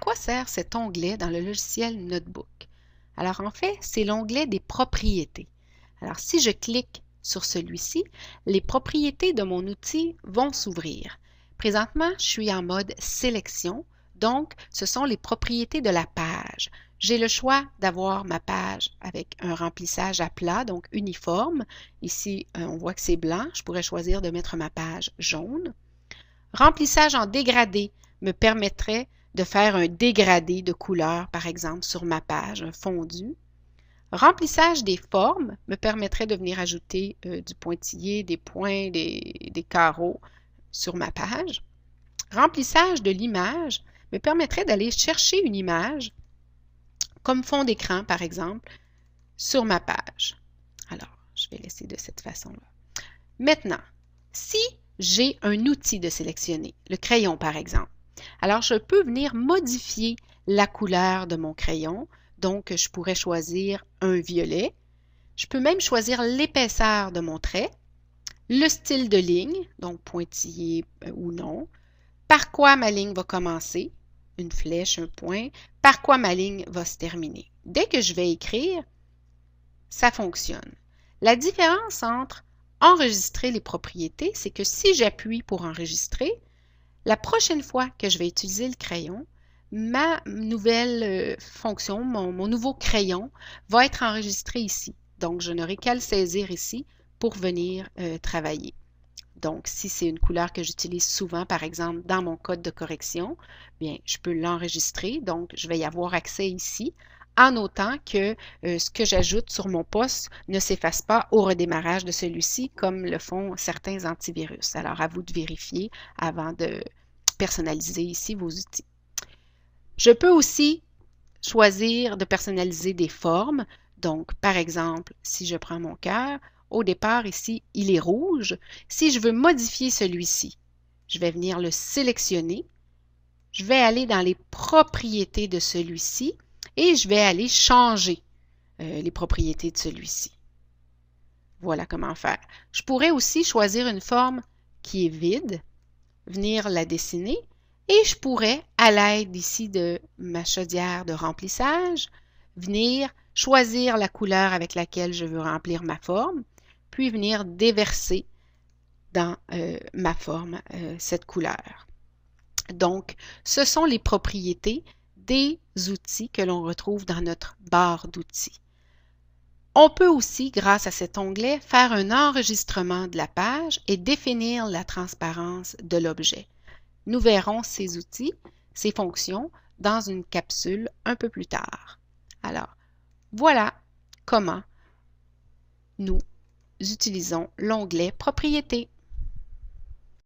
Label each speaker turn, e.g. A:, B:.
A: quoi sert cet onglet dans le logiciel Notebook? Alors en fait, c'est l'onglet des propriétés. Alors si je clique sur celui-ci, les propriétés de mon outil vont s'ouvrir. Présentement, je suis en mode sélection, donc ce sont les propriétés de la page. J'ai le choix d'avoir ma page avec un remplissage à plat, donc uniforme. Ici, on voit que c'est blanc. Je pourrais choisir de mettre ma page jaune. Remplissage en dégradé me permettrait de faire un dégradé de couleur, par exemple, sur ma page, un fondu. Remplissage des formes me permettrait de venir ajouter du pointillé, des points, des carreaux sur ma page. Remplissage de l'image me permettrait d'aller chercher une image, comme fond d'écran, par exemple, sur ma page. Alors, je vais laisser de cette façon-là. Maintenant, si j'ai un outil de sélectionner, le crayon par exemple, alors je peux venir modifier la couleur de mon crayon. Donc, je pourrais choisir un violet. Je peux même choisir l'épaisseur de mon trait, le style de ligne, donc pointillé ou non, par quoi ma ligne va commencer, une flèche, un point, par quoi ma ligne va se terminer. Dès que je vais écrire, ça fonctionne. La différence entre enregistrer les propriétés, c'est que si j'appuie pour enregistrer, la prochaine fois que je vais utiliser le crayon, ma nouvelle fonction, mon nouveau crayon, va être enregistré ici. Donc, je n'aurai qu'à le saisir ici pour venir travailler. Donc, si c'est une couleur que j'utilise souvent, par exemple, dans mon code de correction, bien, je peux l'enregistrer. Donc, je vais y avoir accès ici, en notant que ce que j'ajoute sur mon poste ne s'efface pas au redémarrage de celui-ci, comme le font certains antivirus. Alors, à vous de vérifier avant de personnaliser ici vos outils. Je peux aussi choisir de personnaliser des formes. Donc, par exemple, si je prends mon cœur, au départ, ici, il est rouge. Si je veux modifier celui-ci, je vais venir le sélectionner. Je vais aller dans les propriétés de celui-ci et je vais aller changer les propriétés de celui-ci. Voilà comment faire. Je pourrais aussi choisir une forme qui est vide, venir la dessiner et je pourrais, à l'aide ici de ma chaudière de remplissage, venir choisir la couleur avec laquelle je veux remplir ma forme, puis venir déverser dans ma forme cette couleur. Donc, ce sont les propriétés des outils que l'on retrouve dans notre barre d'outils. On peut aussi, grâce à cet onglet, faire un enregistrement de la page et définir la transparence de l'objet. Nous verrons ces outils, ces fonctions, dans une capsule un peu plus tard. Alors, voilà comment nous utilisons l'onglet Propriétés.